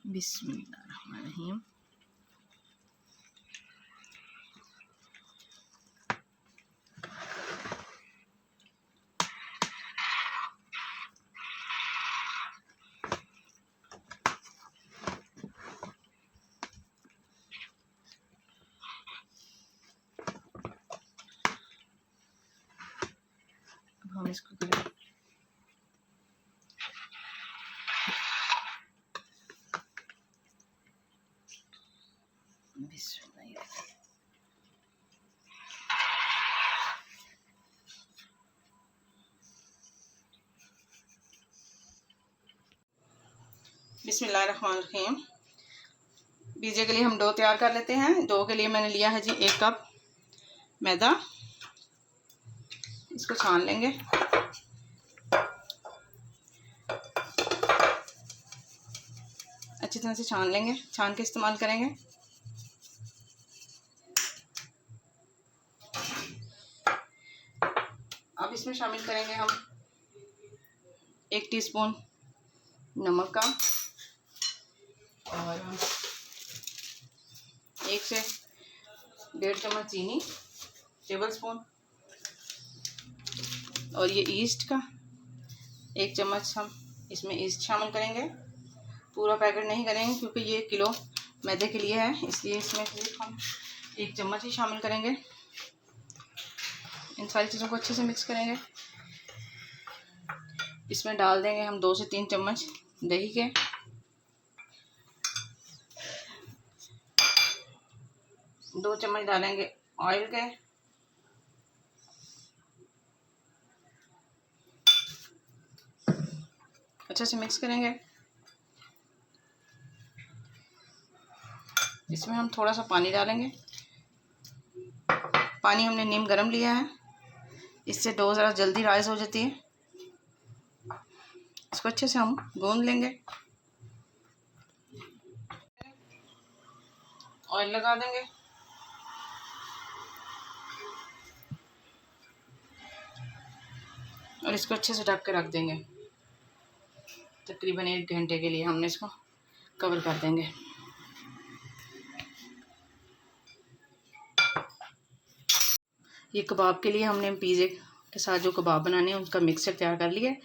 बिस्मिल्लाहिर्रहमानिर्रहीम। हम इसको करें बिस्मिल्लाहिर्रहमानिर्रहीम। पिज़्ज़ा के लिए हम डो तैयार कर लेते हैं। डो के लिए मैंने लिया है जी 1 कप मैदा। इसको छान लेंगे। अच्छी तरह से छान लेंगे, छान के इस्तेमाल करेंगे। अब इसमें शामिल करेंगे हम 1 टीस्पून नमक का और 1 से 1.5 चम्मच चीनी टेबल स्पून, और ये ईस्ट का 1 चम्मच हम इसमें ईस्ट शामिल करेंगे। पूरा पैकेट नहीं करेंगे क्योंकि ये किलो मैदे के लिए है, इसलिए इसमें सिर्फ हम 1 चम्मच ही शामिल करेंगे। इन सारी चीज़ों को अच्छे से मिक्स करेंगे। इसमें डाल देंगे हम 2 से 3 चम्मच दही के, दो चम्मच डालेंगे ऑयल के, अच्छे से मिक्स करेंगे। इसमें हम थोड़ा सा पानी डालेंगे। पानी हमने नीम गरम लिया है, इससे डो ज़रा जल्दी राइज हो जाती है। इसको अच्छे से हम गूंद लेंगे। ऑयल लगा देंगे। और इसको अच्छे से ढक के रख देंगे। तकरीबन 1 घंटे के लिए हमने इसको कवर कर देंगे। ये कबाब के लिए हमने पिज़्ज़े के साथ जो कबाब बनाने हैं उसका मिक्सचर तैयार कर लिया है।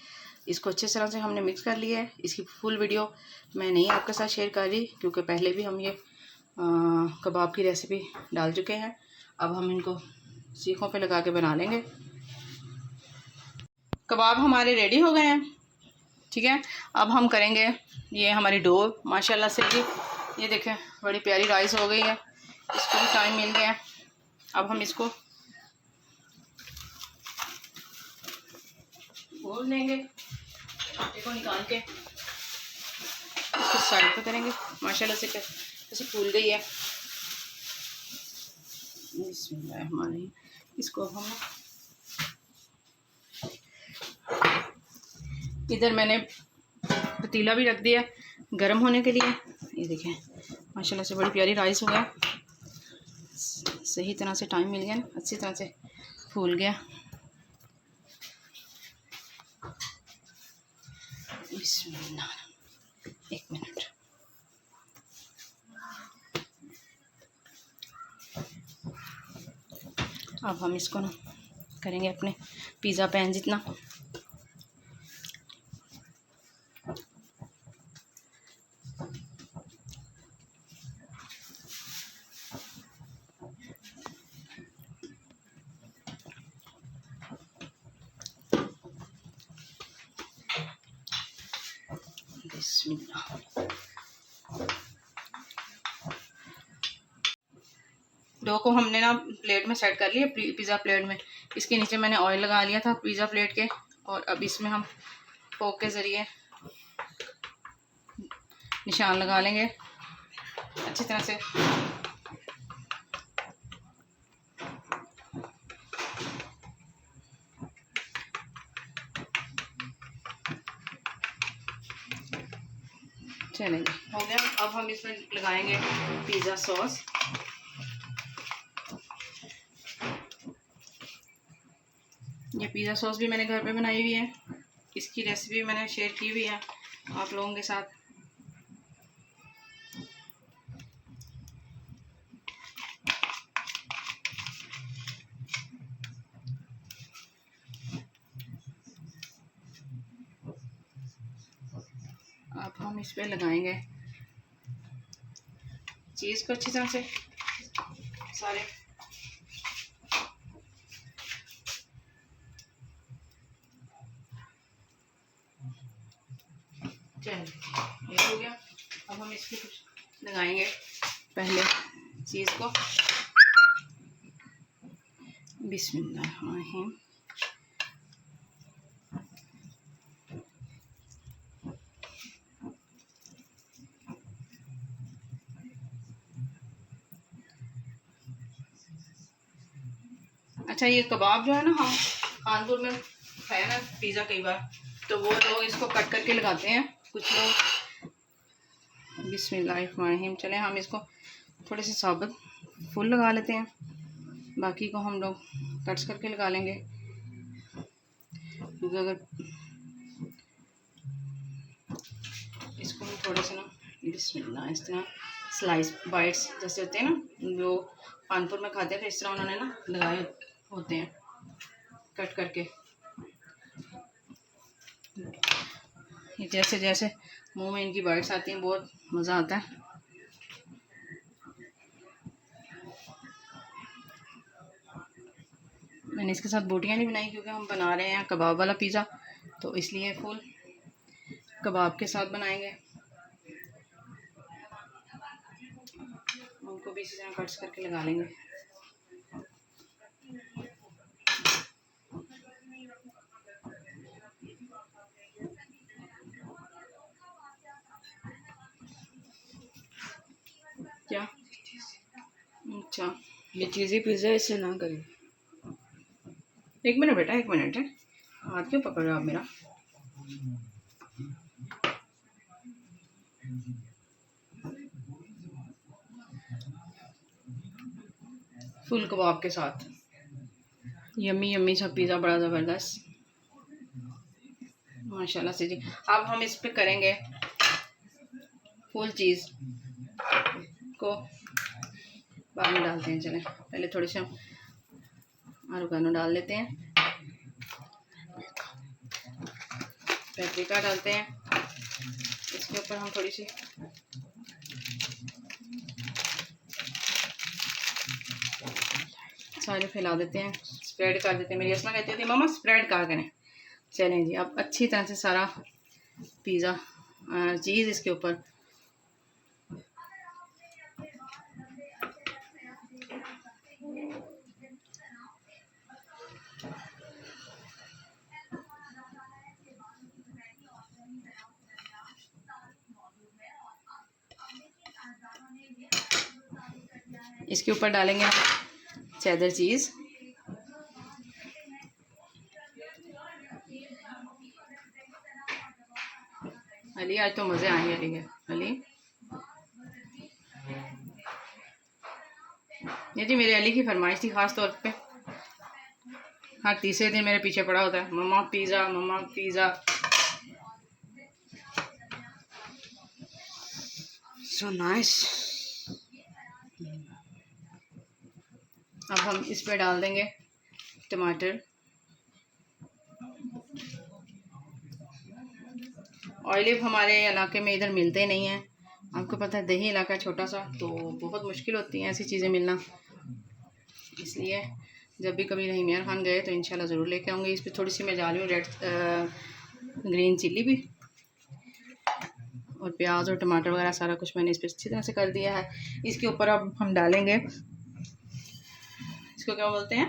इसको अच्छे तरह से हमने मिक्स कर लिया है। इसकी फुल वीडियो मैं नहीं आपके साथ शेयर कर रही क्योंकि पहले भी हम ये कबाब की रेसिपी डाल चुके हैं। अब हम इनको सीखों पे लगा के बना लेंगे। कबाब हमारे रेडी हो गए हैं, ठीक है। अब हम करेंगे, ये हमारी डो माशाल्लाह से ये देखें बड़ी प्यारी राइस हो गई है। इसको भी टाइम मिल गया है। अब हम इसको भून लेंगे। आटे को निकाल के इसको साइड पे करेंगे। माशाल्लाह से कैसे फूल गई है। इसको अब हम इधर मैंने पतीला भी रख दिया गर्म होने के लिए। ये देखें माशाल्लाह से बड़ी प्यारी राइस हो गया। सही तरह से टाइम मिल गया ना, अच्छी तरह से फूल गया। बिस्मिल्लाह, 1 मिनट। अब हम इसको ना करेंगे अपने पिज़्ज़ा पैन जितना। डो को हमने ना प्लेट में सेट कर लिया, पिज़्ज़ा प्लेट में। इसके नीचे मैंने ऑयल लगा लिया था पिज़्ज़ा प्लेट के, और अब इसमें हम फोक के ज़रिए निशान लगा लेंगे अच्छी तरह से। चलेंगे, हो गया। अब हम इसमें लगाएंगे पिज़्ज़ा सॉस। ये पिज़्ज़ा सॉस भी मैंने घर पे बनाई हुई है। इसकी रेसिपी मैंने शेयर की हुई है आप लोगों के साथ। हम इस पे लगाएंगे चीज़ को अच्छी तरह से सारे। चलिए ये हो गया। अब हम इसके कुछ लगाएंगे पहले चीज़ को। बिस्मिल्लाहिर्रहमानिर्रहीम। अच्छा, ये कबाब जो है ना, हम कानपुर में खाया ना पिज़्ज़ा कई बार, तो वो लोग इसको कट करके लगाते हैं कुछ लोग। बिस्मिल्लाहिर्रहमानिर्रहीम। चलें हम इसको थोड़े से साबुत फुल लगा लेते हैं, बाकी को हम लोग कट्स करके लगा लेंगे, क्योंकि अगर इसको हम थोड़े से ना बिस्मिल्लाह इस तरह स्लाइस बाइट्स जैसे होते हैं ना, जो कानपुर में खाते हैं, तो इस तरह उन्होंने ना लगाए होते हैं कट करके। ये जैसे जैसे मुंह में इनकी बाइट्स आती हैं बहुत मज़ा आता है। मैंने इसके साथ बोटियाँ नहीं बनाई क्योंकि हम बना रहे हैं कबाब वाला पिज़्ज़ा, तो इसलिए फुल कबाब के साथ बनाएंगे। उनको भी इसी तरह कट्स करके लगा लेंगे। क्या? अच्छा, ये चीज़ी पिज़्ज़ा इससे ना करें। एक मिनट बेटा, एक मिनट है, हाथ क्यों पकड़ रहे हो आप मेरा? फुल कबाब के साथ यम्मी यम्मी सा पिज़्ज़ा, बड़ा ज़बरदस्त माशाल्लाह से जी। अब हम इस पे करेंगे फुल चीज़ को बाद में डालते हैं। चलें पहले थोड़ी सी हम ऑरिगेनो डाल लेते हैं, पेपरिका डालते हैं, इसके ऊपर हम थोड़ी सी सारे फैला देते हैं, स्प्रेड कर देते हैं। मेरी असमा कहती थी मामा स्प्रेड कहा करें। चलें जी, अब अच्छी तरह से सारा पिज़्ज़ा चीज़ इसके ऊपर इसके ऊपर डालेंगे चेदर चीज़। अली आज तो मज़े आएंगे अली के। अली ये जी मेरे अली की फरमाइश थी ख़ास तौर पे, हर तीसरे दिन मेरे पीछे पड़ा होता है, मम्मा पिज़्ज़ा, मम्मा पिज़्ज़ा। So nice. अब हम इस पे डाल देंगे टमाटर। ऑलिव हमारे इलाके में इधर मिलते नहीं हैं, आपको पता है दही इलाका छोटा सा, तो बहुत मुश्किल होती हैं ऐसी चीज़ें मिलना। इसलिए जब भी कभी रहीमियार खान गए तो इंशाल्लाह ज़रूर लेके आऊँगी। इस पर थोड़ी सी मैं डाली हूँ ग्रीन चिल्ली भी, और प्याज और टमाटर वगैरह सारा कुछ मैंने इस पर अच्छी तरह से कर दिया है। इसके ऊपर अब हम डालेंगे, इसको क्या बोलते हैं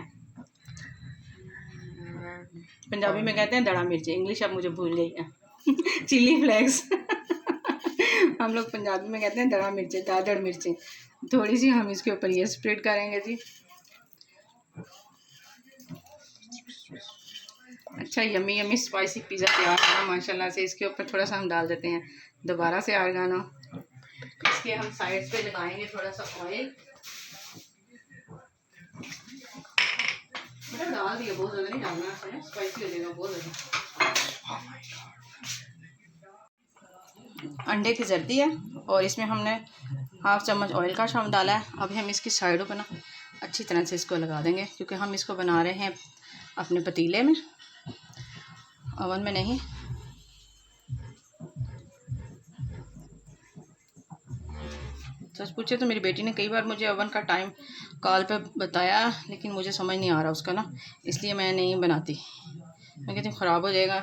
पंजाबी में कहते हैं दड़ा मिर्ची, इंग्लिश अब मुझे भूल गई है चिली फ्लेक्स हम लोग पंजाबी में कहते हैं दड़ा मिर्ची, दादड़ मिर्ची। थोड़ी सी हम इसके ऊपर ये स्प्रेड करेंगे जी। अच्छा, यम्मी यम्मी स्पाइसी पिज़्ज़ा तैयार है माशाल्लाह से। इसके ऊपर थोड़ा सा हम डाल देते हैं दोबारा से ऑरिगेनो। इसके हम साइड पे लगाएंगे थोड़ा सा ऑयल। बेटा डाल दिया, बहुत ज़्यादा नहीं डालना है, स्पाइसी हो जाएगा बहुत ज़्यादा। अंडे की जर्दी है और इसमें हमने हाफ चम्मच ऑयल का शाम डाला है। अब हम इसकी साइडों पर ना अच्छी तरह से इसको लगा देंगे, क्योंकि हम इसको बना रहे हैं अपने पतीले में, ओवन में नहीं। सच पूछे तो मेरी बेटी ने कई बार मुझे ओवन का टाइम कॉल पे बताया, लेकिन मुझे समझ नहीं आ रहा उसका ना, इसलिए मैं नहीं बनाती। मैं कहती हूँ ख़राब हो जाएगा,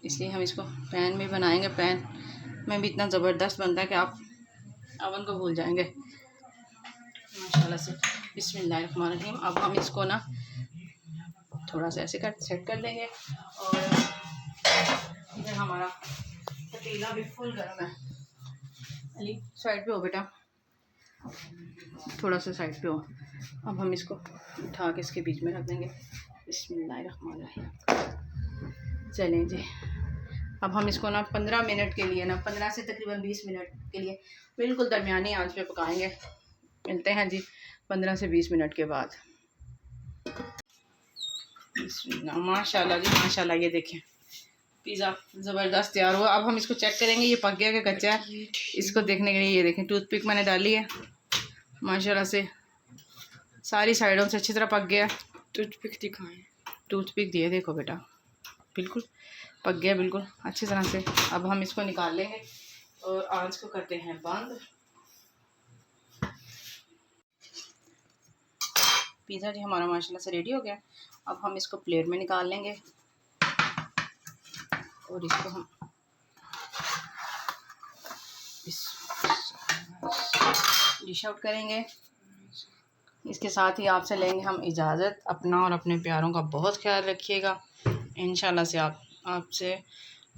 इसलिए हम इसको पैन में बनाएंगे। पैन में भी इतना ज़बरदस्त बनता है कि आप ओवन को भूल जाएंगे माशाल्लाह से। बिस्मिल्लाहिर्रहमानिर्रहीम। अब हम इसको ना थोड़ा सा ऐसे सेट कर देंगे, और इधर हमारा पतीला भी फुल गर्म है। अली साइड पे हो बेटा, थोड़ा सा साइड पे हो। अब हम इसको उठा के इसके बीच में रख देंगे। बिस्मिल्लाहिर्रहमानिर्रहीम। चलें जी, अब हम इसको ना 15 मिनट के लिए ना 15 से तकरीबन 20 मिनट के लिए बिल्कुल दरमियानी आंच पे पकाएंगे। मिलते हैं जी 15 से 20 मिनट के बाद। माशाल्लाह जी माशाल्लाह, ये देखें पिज़्ज़ा ज़बरदस्त तैयार हुआ। अब हम इसको चेक करेंगे ये पक गया कि कच्चा है। इसको देखने के लिए ये देखें टूथपिक मैंने डाली है, माशाल्लाह से सारी साइडों से अच्छी तरह पक गया। टूथपिक दिखाएं। टूथपिक दिए, देखो बेटा बिल्कुल पक गया बिल्कुल अच्छी तरह से। अब हम इसको निकाल लेंगे और आंच को करते हैं बंद। पिज़्ज़ा जी हमारा माशाल्लाह से रेडी हो गया। अब हम इसको प्लेट में निकाल लेंगे और इसको हम डिश आउट करेंगे। इसके साथ ही आपसे लेंगे हम इजाज़त। अपना और अपने प्यारों का बहुत ख्याल रखिएगा। इंशाल्लाह से आपसे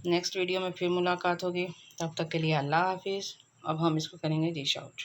नेक्स्ट वीडियो में फिर मुलाकात होगी। तब तक के लिए अल्लाह हाफिज़। अब हम इसको करेंगे डिश आउट।